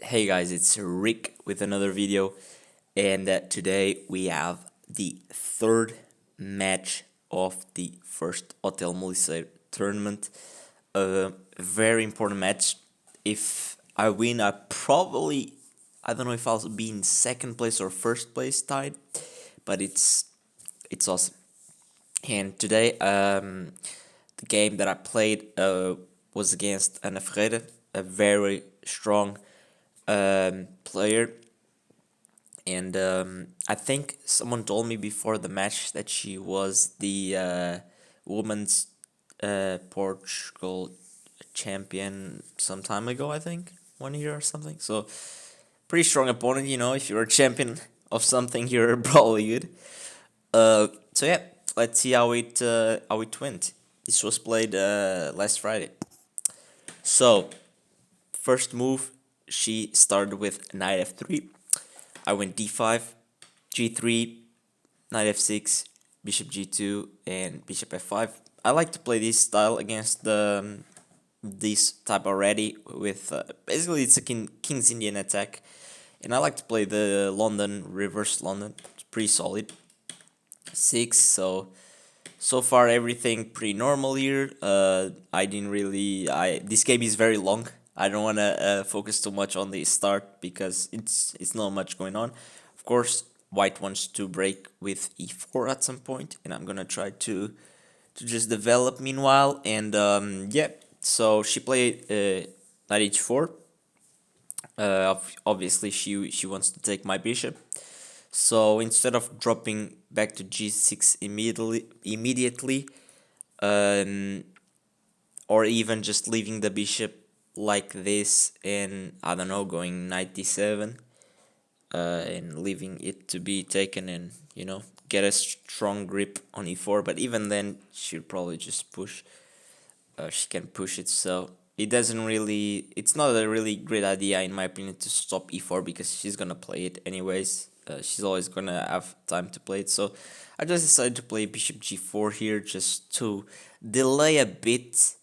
Hey guys, it's Rick with another video, and today we have the third match of the first Hotel Molise tournament. A very important match. If I win, I don't know if I'll be in second place or first place tied, but it's awesome. And today, the game that I played was against Ana Ferreira, a very strong player. And I think someone told me before the match that she was the women's Portugal champion some time ago, I think, 1 year or something. So, pretty strong opponent, if you're a champion of something, you're probably good. So yeah, let's see how it went. This was played last Friday. So first move, she started with knight f3. I went d5, g3, knight f6, bishop g2, and bishop f5. I like to play this style against this type already. With basically it's a King's Indian attack, and I like to play the London reverse London. It's pretty solid. 6. So far everything pretty normal here. I didn't really. I This game is very long. I don't want to focus too much on the start because it's not much going on. Of course, white wants to break with e4 at some point, and I'm gonna try to just develop meanwhile. And yeah, so she played knight h4. Obviously, she wants to take my bishop. So instead of dropping back to g6 immediately, um, or even just leaving the bishop like this and I don't know, going knight d7, and leaving it to be taken and get a strong grip on e4. But even then, she'll probably just push. She can push it, so it doesn't really. It's not a really great idea, in my opinion, to stop e4 because she's gonna play it anyways. She's always gonna have time to play it. So I just decided to play bishop g4 here just to delay a bit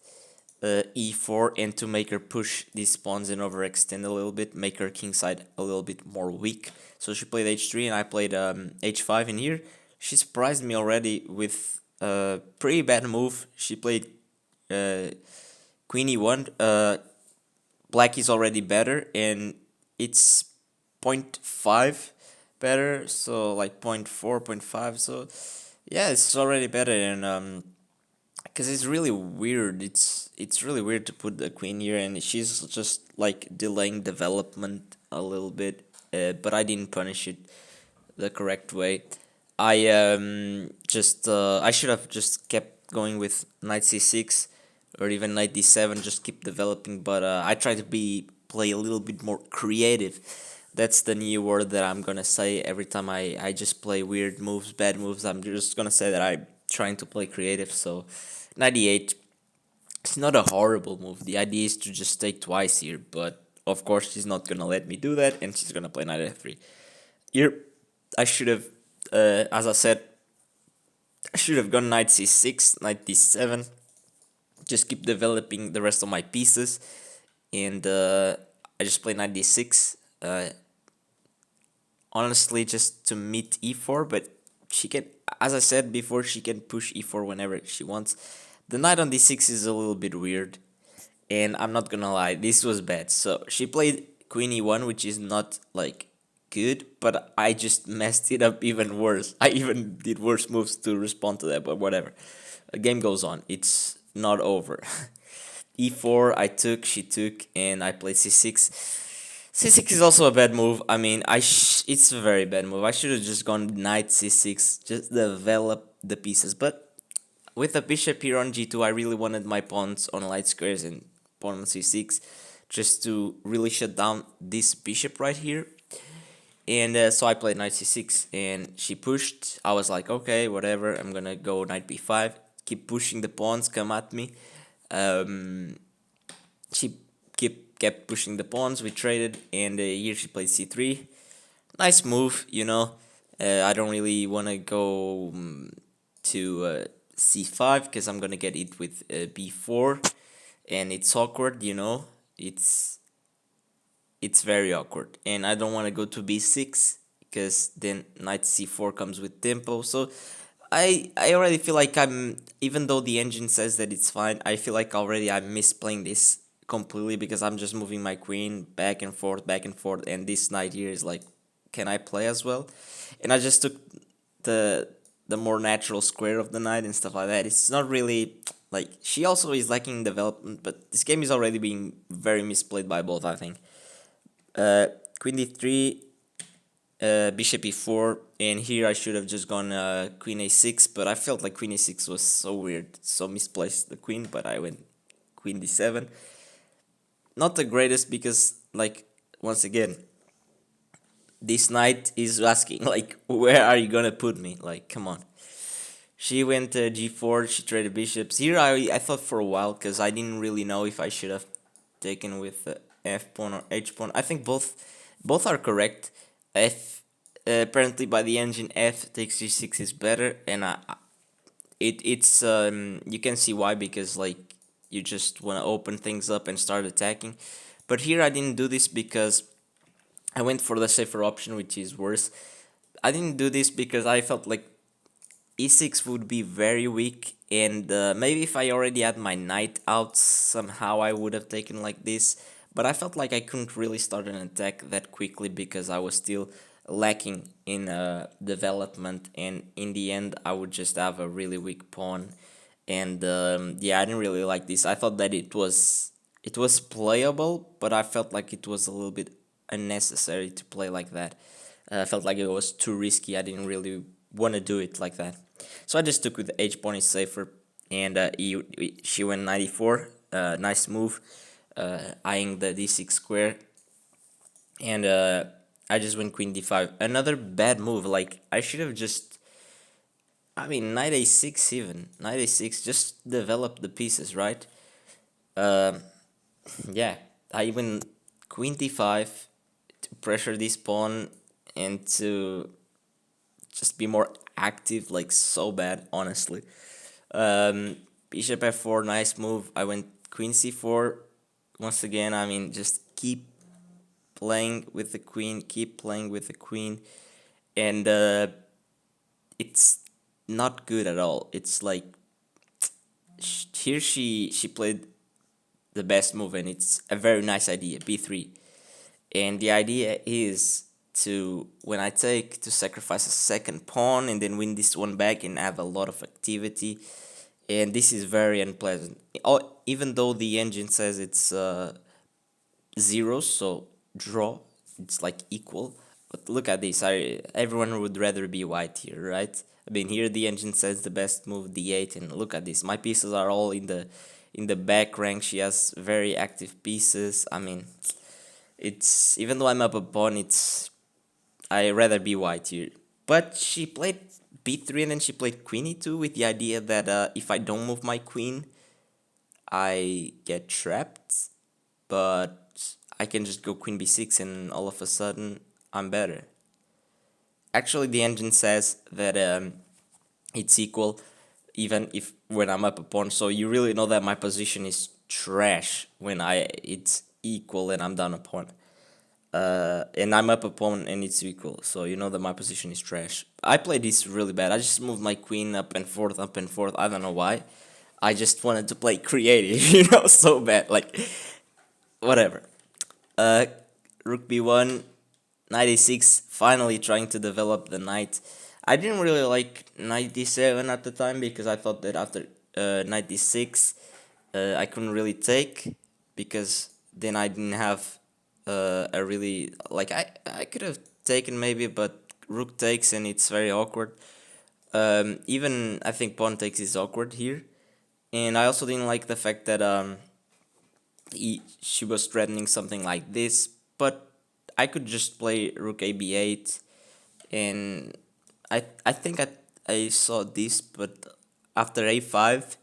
e4 and to make her push these pawns and overextend a little bit, make her king side a little bit more weak. So she played h3 and I played h5 in here. She surprised me already with a pretty bad move. She played uh, queen e1. Black is already better, and it's 0.5 better, so like 0.4, 0.5. So yeah, it's already better. And because it's really weird. It's really weird to put the queen here, and she's just like delaying development a little bit. But I didn't punish it the correct way. I should have just kept going with knight c6 or even knight d7, just keep developing. But I try to play a little bit more creative. That's the new word that I'm gonna say every time I just play weird moves, bad moves. I'm just gonna say that I'm trying to play creative. So 98, it's not a horrible move. The idea is to just take twice here, but of course she's not gonna let me do that, and she's gonna play knight f3. Here, I should have, as I said, I should have gone knight c6, knight d7, just keep developing the rest of my pieces, and I just play knight d6. Honestly, just to meet e4, but she can, as I said before, she can push e4 whenever she wants. The knight on d6 is a little bit weird, and I'm not gonna lie, this was bad. So she played queen e1, which is not like good, but I just messed it up even worse. I even did worse moves to respond to that, but whatever. The game goes on. It's not over. e4 I took, she took, and I played c6. C6 is also a bad move. I mean, it's a very bad move. I should have just gone knight c6, just develop the pieces. But with the bishop here on g2, I really wanted my pawns on light squares and pawn on c6, just to really shut down this bishop right here. And so I played knight c6, and she pushed. I was like, okay, whatever. I'm gonna go knight b5, keep pushing the pawns, come at me. Um, she kept pushing the pawns. We traded, and here she played c3. Nice move, you know. I don't really want to go to c5 because I'm gonna get it with b4, and it's awkward, you know. it's very awkward, and I don't want to go to b6 because then knight c4 comes with tempo. So I already feel like I'm, even though the engine says that it's fine, I feel like already I'm misplaying this completely because I'm just moving my queen back and forth, and this knight here is like, can I play as well? And I just took the the more natural square of the knight and stuff like that. It's not really like, she also is lacking development, but this game is already being very misplayed by both, I think. Uh, Queen d3, bishop e4, and here I should have just gone queen a6, but I felt like queen a6 was so weird, so misplaced the queen, but I went queen d7. Not the greatest because, like, once again, this knight is asking, like, where are you gonna put me? Like, come on. She went g4, she traded bishops. Here I thought for a while, because I didn't really know if I should have taken with f pawn or h pawn. I think both are correct. F apparently by the engine f takes g6 is better, and it's you can see why, because like you just want to open things up and start attacking. But here I didn't do this because I went for the safer option, which is worse. I didn't do this because I felt like e6 would be very weak, and maybe if I already had my knight out somehow I would have taken like this, but I felt like I couldn't really start an attack that quickly because I was still lacking in development, and in the end I would just have a really weak pawn. And yeah, I didn't really like this. I thought that it was playable, but I felt like it was a little bit unnecessary to play like that. I felt like it was too risky. I didn't really want to do it like that. So I just took with h pawn is safer, and she went 94. Nice move, eyeing the d6 square, and I just went queen d5. Another bad move. Like, I should have just, I mean, knight a6, even knight a6. Just develop the pieces, right? Um, yeah, I even queen d5 to pressure this pawn and to just be more active, like so bad, honestly. Bishop f4, nice move. I went queen c4. Once again, I mean, just keep playing with the queen, keep playing with the queen, and it's not good at all. It's like, here she played the best move, and it's a very nice idea, b3. And the idea is to, when I take, to sacrifice a second pawn and then win this one back and have a lot of activity. And this is very unpleasant. Even though the engine says it's zeros, so draw, it's like equal. But look at this. Everyone would rather be white here, right? I mean, here the engine says the best move d8, and look at this. My pieces are all in the back rank. She has very active pieces. I mean, it's, even though I'm up a pawn, it's, I rather be white here. But she played b3 and then she played queen e2 with the idea that if I don't move my queen, I get trapped. But I can just go queen b6 and all of a sudden I'm better. Actually, the engine says that it's equal even if when I'm up a pawn. So you really know that my position is trash when it's equal and I'm down a pawn. And I'm up a pawn and it's equal, so you know that my position is trash. I played this really bad. I just moved my queen up and forth, up and forth. I don't know why. I just wanted to play creative, so bad. Like, whatever. Uh, Rook b1, knight a6. Finally trying to develop the knight. I didn't really like knight d7 at the time because I thought that after knight d6, I couldn't really take, because then I didn't have a really, like, I could have taken maybe, but rook takes and it's very awkward. Even I think pawn takes is awkward here, and I also didn't like the fact that she was threatening something like this, but I could just play rook a b8, and I think I saw this, but after a5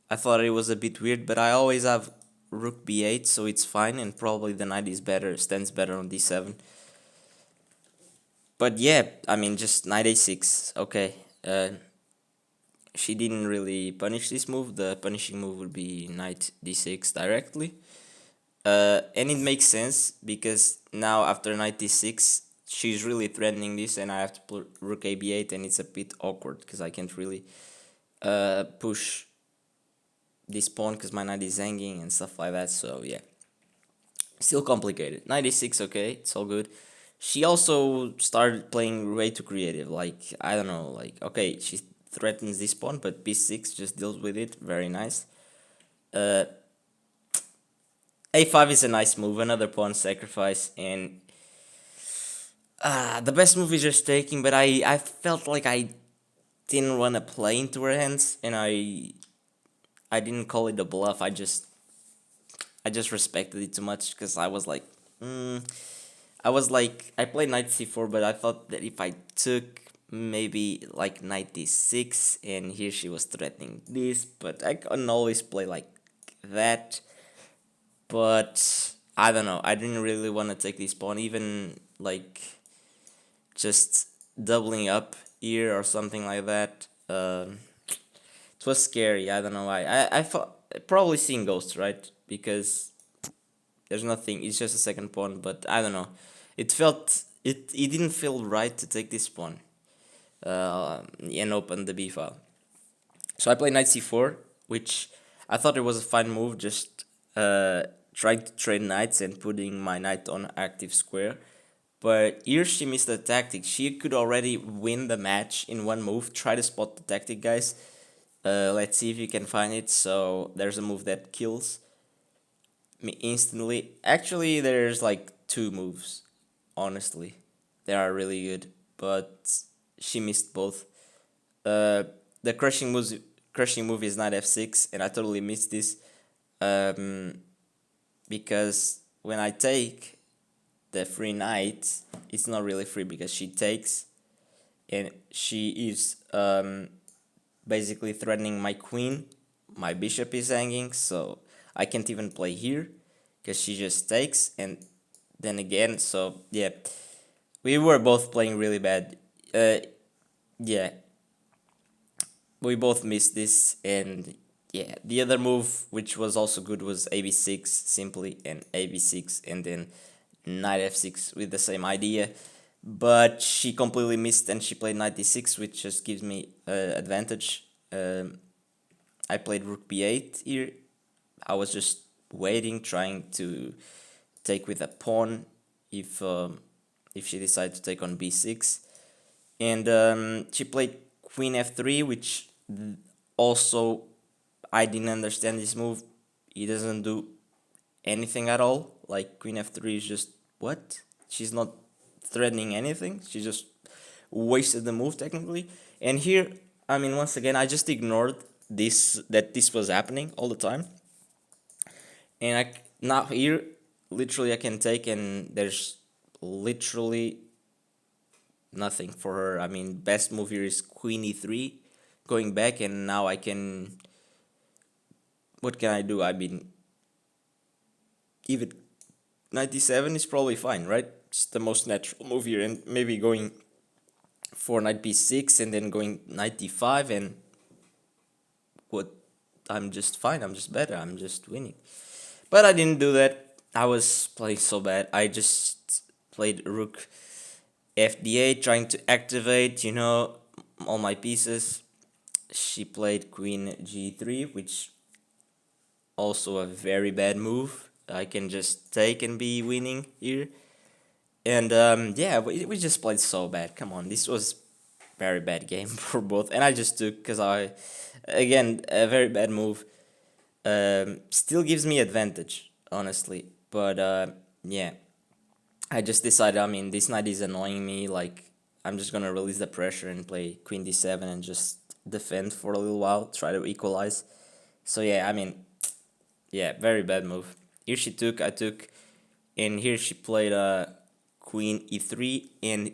I thought it was a bit weird, but I always have rook b8, so it's fine, and probably the knight is better, stands better on d7. But yeah, I mean, just knight a6, okay. She didn't really punish this move. The punishing move would be knight d6 directly. And it makes sense because now after knight d6, she's really threatening this, and I have to put rook ab8, and it's a bit awkward because I can't really push this pawn because my knight is hanging and stuff like that. So yeah, still complicated. Knight d6, okay, it's all good. She also started playing way too creative. Like, I don't know, like, okay, she threatens this pawn, but b6 just deals with it. Very nice. Uh, a5 is a nice move, another pawn sacrifice, and the best move is just taking, but I felt like I didn't want to play into her hands, and I didn't call it a bluff. I just respected it too much because I was like, I played knight c4, but I thought that if I took maybe like knight d6, and here she was threatening this, but I can always play like that. But I don't know. I didn't really want to take this pawn, even like just doubling up here or something like that. It was scary. I don't know why. I thought probably seeing ghosts, right? Because there's nothing. It's just a second pawn, but I don't know. It didn't feel right to take this pawn. And open the b file. So I played knight c4, which I thought it was a fine move. Just trying to trade knights and putting my knight on active square. But here she missed the tactic. She could already win the match in one move. Try to spot the tactic, guys. Let's see if you can find it. So there's a move that kills me instantly. Actually, there's like two moves. Honestly, they are really good, but she missed both. The crushing move is knight f6, and I totally missed this. Because when I take the free knight, it's not really free because she takes, and she is basically threatening my queen. My bishop is hanging, so I can't even play here because she just takes, and then again, so yeah, we were both playing really bad. Yeah, we both missed this, and yeah, the other move which was also good was ab6 simply, and ab6, and then knight f6 with the same idea, but she completely missed and she played knight d6, which just gives me advantage. I played rook b8 here. I was just waiting, trying to take with a pawn if she decided to take on b6, and she played queen f3, which also I didn't understand this move. He doesn't do anything at all. Like, queen f3 is just what? She's not threatening anything. She just wasted the move technically. And here, I mean, once again, I just ignored this was happening all the time. And now here, literally, I can take, and there's literally nothing for her. I mean, best move here is queen e3, going back, and now I can. What can I do? I mean, even 97 is probably fine, right? It's the most natural move here, and maybe going for knight b6 and then going knight d5, and what? I'm just fine. I'm just better. I'm just winning. But I didn't do that. I was playing so bad. I just played rook fd8, trying to activate, all my pieces. She played queen g3, which also a very bad move. I can just take and be winning here. And yeah, we just played so bad. Come on, this was very bad game for both. And I just took because again, a very bad move. Still gives me advantage, honestly. But yeah, I just decided, I mean, this knight is annoying me. Like, I'm just gonna release the pressure and play queen d7 and just defend for a little while, try to equalize. So yeah, I mean, yeah, very bad move. Here she took, I took, and here she played queen e3. And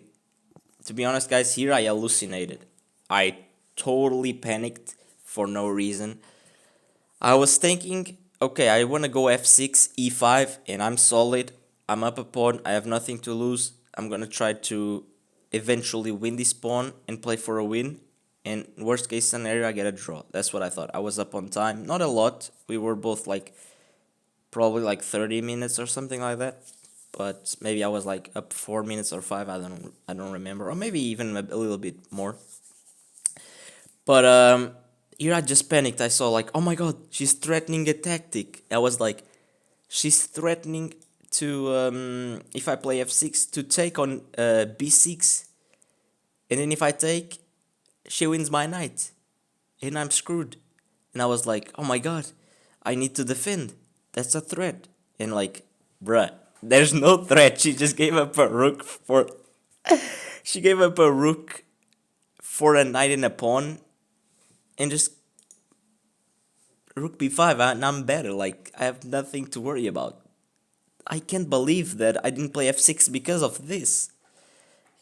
to be honest, guys, here I hallucinated. I totally panicked for no reason. I was thinking, okay, I want to go f6, e5, and I'm solid. I'm up a pawn. I have nothing to lose. I'm gonna try to eventually win this pawn and play for a win. And worst case scenario, I get a draw. That's what I thought. I was up on time, not a lot. We were both like probably like 30 minutes or something like that. But maybe I was like up 4 minutes or five. I don't remember, or maybe even a little bit more. But here I just panicked. I saw like, oh my god, she's threatening a tactic. I was like, she's threatening to if I play f6 to take on b6, and then if I take, she wins my knight, and I'm screwed. And I was like, oh my god, I need to defend. That's a threat. And like, bruh, there's no threat. She just gave up a rook for. She gave up a rook for a knight and a pawn, and just rook b5, and I'm better. Like, I have nothing to worry about. I can't believe that I didn't play f6 because of this.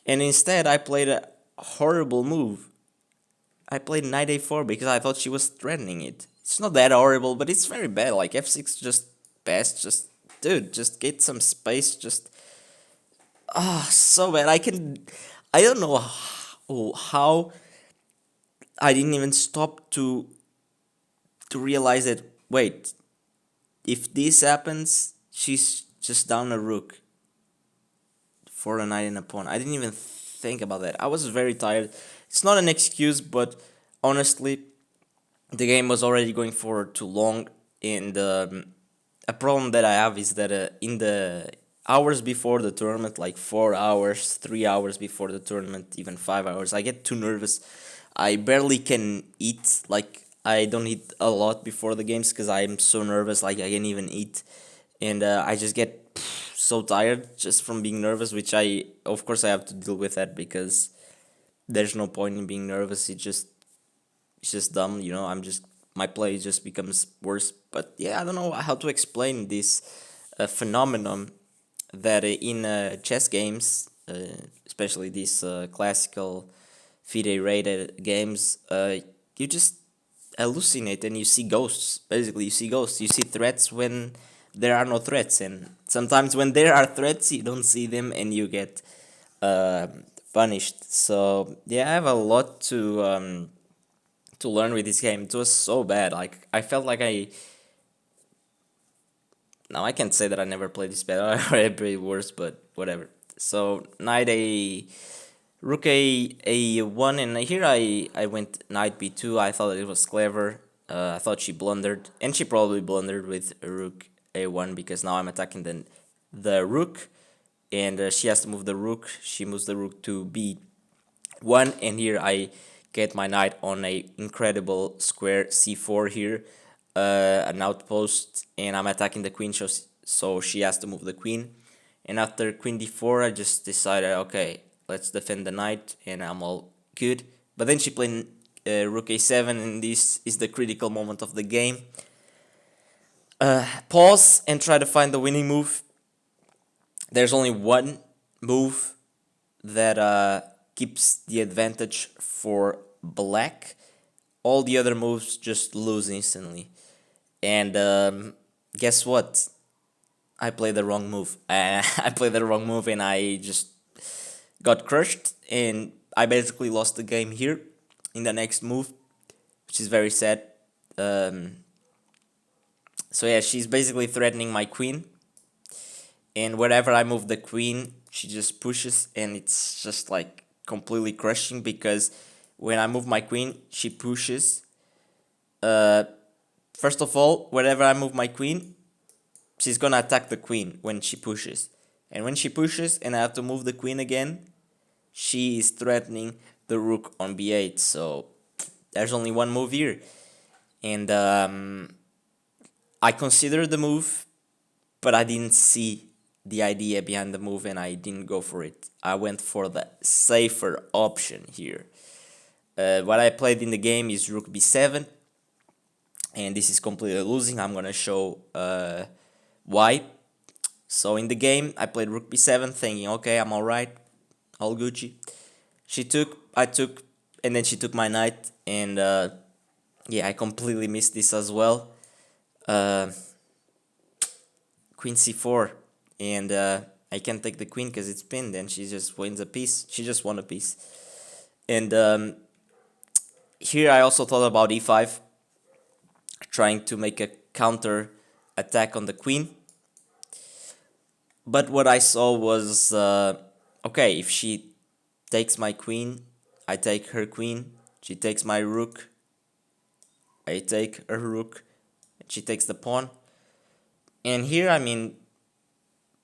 And instead, I played a horrible move. I played knight a4 because I thought she was threatening it. It's not that horrible, but it's very bad. Like, f6 just best. Just, dude, just get some space. Just, so bad. I don't know how I didn't even stop to realize that, wait, if this happens, she's just down a rook for a knight and a pawn. I didn't even think about that. I was very tired. It's not an excuse, but honestly, the game was already going for too long, and a problem that I have is that in the hours before the tournament, like 4 hours, 3 hours before the tournament, even 5 hours, I get too nervous. I barely can eat. Like, I don't eat a lot before the games because I'm so nervous. Like, I can't even eat, and I just get so tired just from being nervous. Which of course, I have to deal with that because there's no point in being nervous. It's just dumb, you know. My play just becomes worse. But yeah, I don't know how to explain this phenomenon that in chess games, especially these classical FIDE rated games, you just hallucinate and you see ghosts. Basically, you see ghosts. You see threats when there are no threats, and sometimes when there are threats, you don't see them and you get uh, punished. So yeah, I have a lot to learn with this game. It was so bad. Like, I felt like I. Now I can't say that I never played this bad. I played worse, but whatever. So knight a rook a1, and here I went knight b2. I thought it was clever. I thought she blundered, and she probably blundered with rook a1 because now I'm attacking the rook, and she has to move the rook. She moves the rook to b1, and here I get my knight on a incredible square c4 here, an outpost, and I'm attacking the queen, so she has to move the queen. And after queen d4, I just decided, okay, let's defend the knight, and I'm all good. But then she played rook a7, and this is the critical moment of the game. Pause and try to find the winning move. There's only one move that keeps the advantage for black. All the other moves just lose instantly. And guess what? I played the wrong move. I played the wrong move, and I just got crushed. And I basically lost the game here in the next move, which is very sad. So yeah, she's basically threatening my queen. And wherever I move the queen, she just pushes, and it's just like completely crushing because when I move my queen, she pushes. First of all, wherever I move my queen, she's gonna attack the queen when she pushes. And when she pushes and I have to move the queen again, she is threatening the rook on b8. So there's only one move here. And I considered the move, but I didn't see the idea behind the move and I didn't go for it. I went for the safer option here. What I played in the game is rook b7, and this is completely losing. I'm gonna show why. So in the game, I played rook b7, thinking, okay, I'm alright, all Gucci. I took, and then she took my knight, and yeah, I completely missed this as well. Queen c4, and I can't take the queen because it's pinned, and she just wins a piece. She just won a piece. And here I also thought about e5, trying to make a counter attack on the queen. But what I saw was, okay, if she takes my queen, I take her queen. She takes my rook, I take her rook. She takes the pawn. And here, I mean,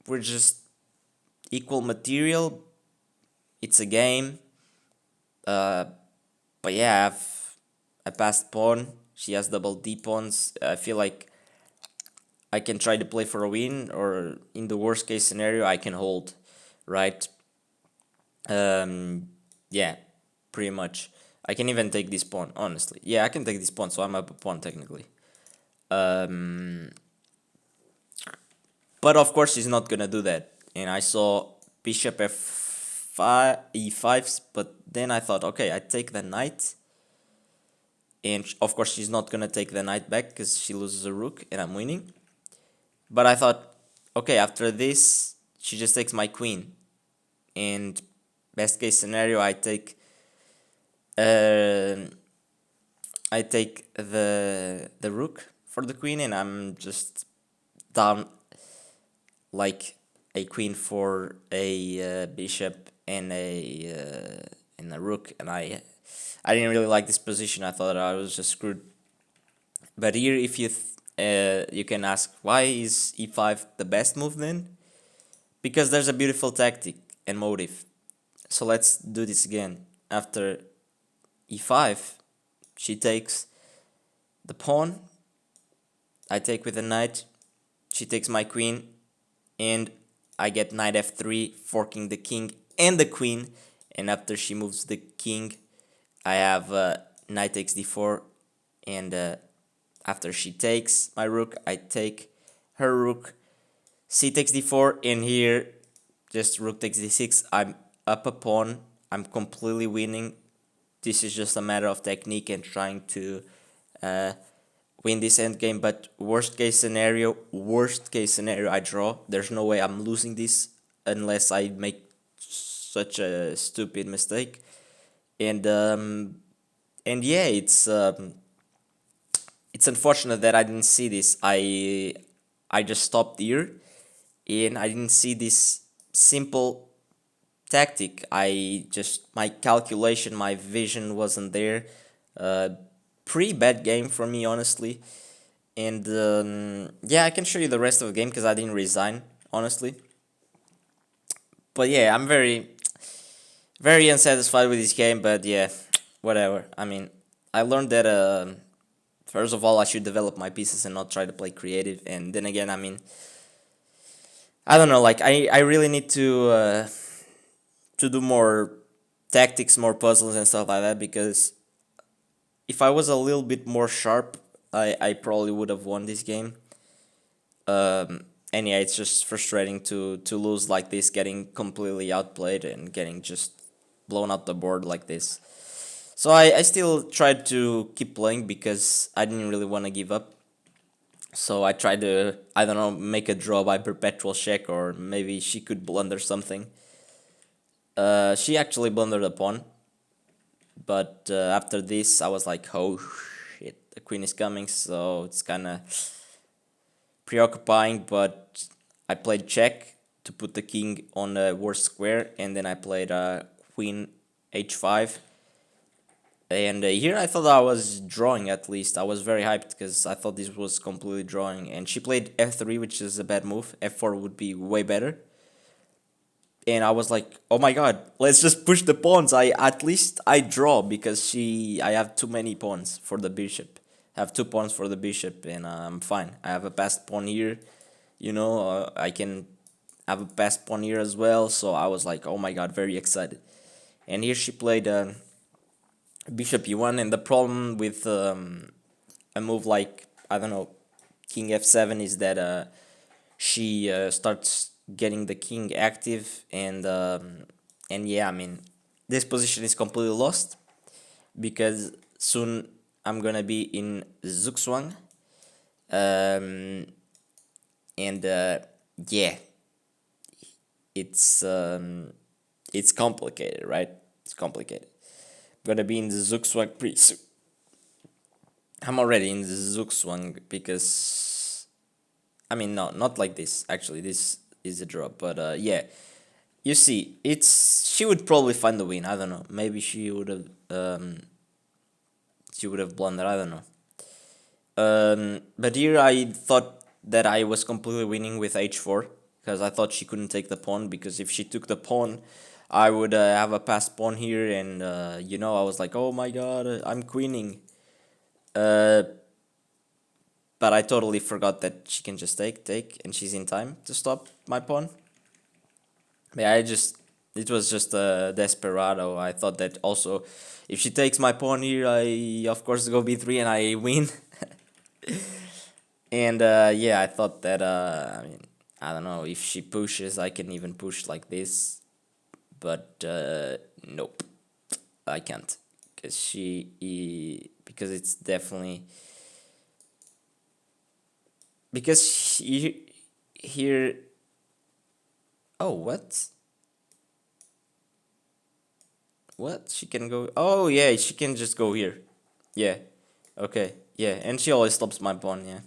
we're just equal material. It's a game. Uh, but yeah, I have a passed pawn. She has double D pawns. I feel like I can try to play for a win, or in the worst case scenario, I can hold, right? Yeah, pretty much. I can even take this pawn, honestly. Yeah, I can take this pawn, so I'm up a pawn technically. Um, but of course, she's not gonna do that. And I saw bishop f5, e5s, but then I thought, okay, I take the knight. And of course, she's not gonna take the knight back because she loses a rook and I'm winning. But I thought, okay, after this, she just takes my queen. And best case scenario, uh, I take the rook for the queen, and I'm just down like a queen for a bishop and a rook, and I didn't really like this position. I thought I was just screwed. But here, if you can ask, why is e5 the best move then? Because there's a beautiful tactic and motive. So let's do this again. After e5, she takes the pawn. I take with the knight. She takes my queen, and I get knight f3, forking the king and the queen. And after she moves the king, I have knight takes d4, and after she takes my rook, I take her rook. C takes d4, and here just rook takes d6. I'm up a pawn. I'm completely winning. This is just a matter of technique and trying to uh, win this endgame. But worst case scenario, I draw. There's no way I'm losing this unless I make such a stupid mistake. And yeah, it's unfortunate that I didn't see this. I just stopped here, and I didn't see this simple tactic. My calculation, my vision wasn't there. Uh, Pretty bad game for me, honestly. And yeah, I can show you the rest of the game because I didn't resign, honestly. But yeah, I'm very unsatisfied with this game. But yeah, whatever. I mean, I learned that first of all, I should develop my pieces and not try to play creative. And then again, I mean, I don't know. Like I really need to do more tactics, more puzzles and stuff like that, because if I was a little bit more sharp, I probably would have won this game. And yeah, it's just frustrating to lose like this, getting completely outplayed and getting just blown out the board like this. So I still tried to keep playing because I didn't really want to give up. So I tried to, I don't know, make a draw by perpetual check, or maybe she could blunder something. She actually blundered a pawn, but after this I was like, oh shit, the queen is coming, so it's kind of preoccupying. But I played check to put the king on a worst square, and then I played queen h5. And here I thought I was drawing. At least I was very hyped because I thought this was completely drawing. And she played f3, which is a bad move. f4 would be way better. And I was like, oh my god, let's just push the pawns. At least I draw, because I have too many pawns for the bishop. I have 2 pawns for the bishop, and I'm fine. I have a passed pawn here. I can have a passed pawn here as well. So I was like, oh my god, very excited. And here she played bishop e1, and the problem with a move like, I don't know, king f7 is that she starts getting the king active, and yeah, I mean, this position is completely lost because soon I'm gonna be in Zugzwang, um, and yeah, it's complicated, right? It's complicated. I'm gonna be in the Zugzwang pretty soon. I'm already in the Zugzwang because I mean, no, not like this. Actually, this is a draw. But yeah, you see, it's she would probably find the win. I don't know. Maybe she would have blundered. I don't know. But here I thought that I was completely winning with h4 because I thought she couldn't take the pawn, because if she took the pawn, I would have a passed pawn here, and I was like, oh my god, I'm queening. Uh, but I totally forgot that she can just take, and she's in time to stop my pawn. Yeah, it was just a desperado. I thought that also, if she takes my pawn here, I of course go b3 and I win. And yeah, I thought that I mean, I don't know, if she pushes, I can even push like this, but nope, I can't, because because it's definitely because here. Oh, what she can go? Oh yeah, she can just go here. Yeah, okay, yeah, and she always stops my pawn. Yeah.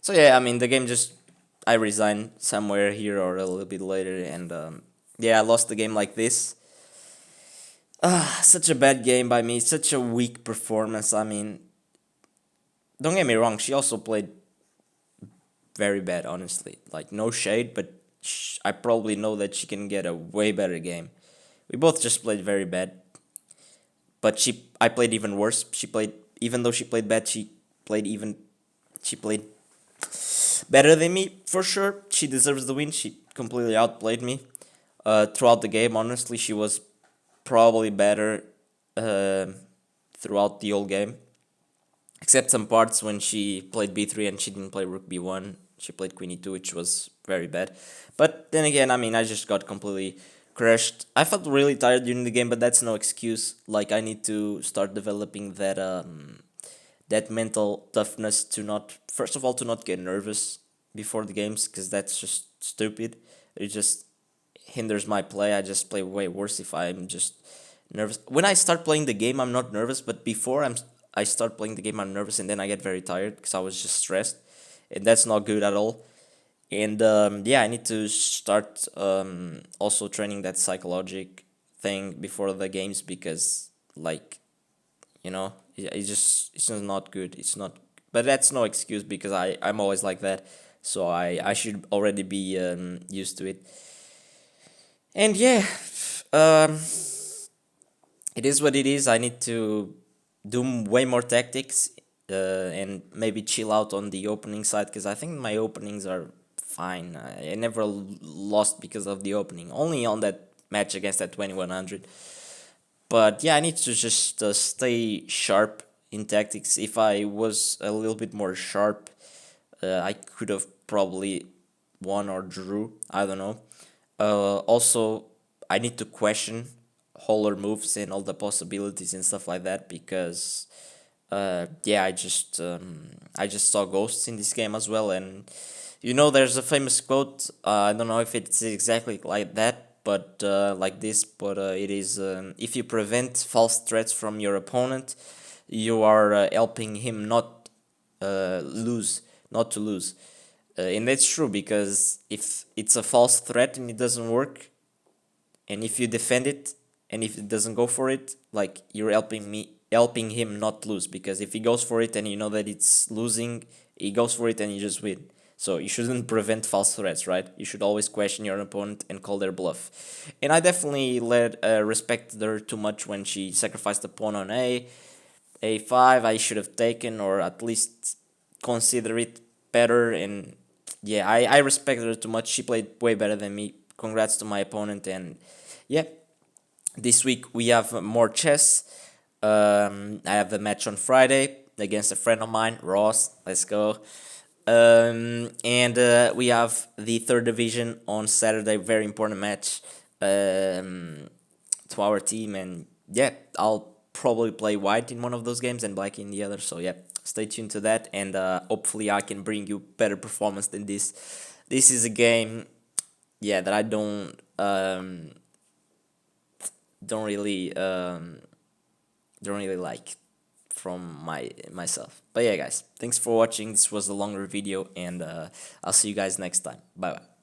So yeah, I mean the game just, I resigned somewhere here or a little bit later, and yeah, I lost the game like this. Such a bad game by me, such a weak performance. I mean, don't get me wrong, she also played very bad, honestly. Like, no shade, but I probably know that she can get a way better game. We both just played very bad, but I played even worse. She played, even though she played bad, she played better than me for sure. She deserves the win. She completely outplayed me. Throughout the game, honestly, she was probably better uh, throughout the whole game, except some parts when she played b3 and she didn't play rook b1. She played queen e2, which was very bad. But then again, I mean, I just got completely crushed. I felt really tired during the game, but that's no excuse. Like, I need to start developing that mental toughness to not, first of all, to not get nervous before the games, because that's just stupid. It just hinders my play. I just play way worse if I'm just nervous. When I start playing the game, I'm not nervous, but before I start playing the game, I'm nervous, and then I get very tired because I was just stressed, and that's not good at all. And yeah, I need to start also training that psychologic thing before the games, because, like, it's just not good. It's not, but that's no excuse, because I'm always like that, so I should already be used to it. And yeah, um, it is what it is. I need to do way more tactics, and maybe chill out on the opening side, because I think my openings are fine. I never lost because of the opening, only on that match against that 2100. But yeah, I need to just stay sharp in tactics. If I was a little bit more sharp, I could have probably won or drew. I don't know. Also, I need to question all her moves and all the possibilities and stuff like that, because yeah, I just saw ghosts in this game as well. And there's a famous quote. I don't know if it's exactly like that, but like this. But it is, if you prevent false threats from your opponent, you are helping him not to lose. And that's true, because if it's a false threat and it doesn't work, and if you defend it, and if it doesn't go for it, like, you're helping him not lose, because if he goes for it and you know that it's losing, he goes for it and you just win. So you shouldn't prevent false threats, right? You should always question your opponent and call their bluff. And I definitely respected her too much when she sacrificed the pawn on a5. I should have taken, or at least consider it better. And yeah, I respected her too much. She played way better than me. Congrats to my opponent. And yeah, this week we have more chess. I have the match on Friday against a friend of mine, Ross. Let's go. And we have the third division on Saturday. Very important match to our team. And yeah, I'll probably play white in one of those games and black in the other. So yeah, stay tuned to that. And hopefully I can bring you better performance than this. This is a game, yeah, that I don't really like from myself. But yeah, guys, thanks for watching. This was a longer video, and I'll see you guys next time. Bye bye.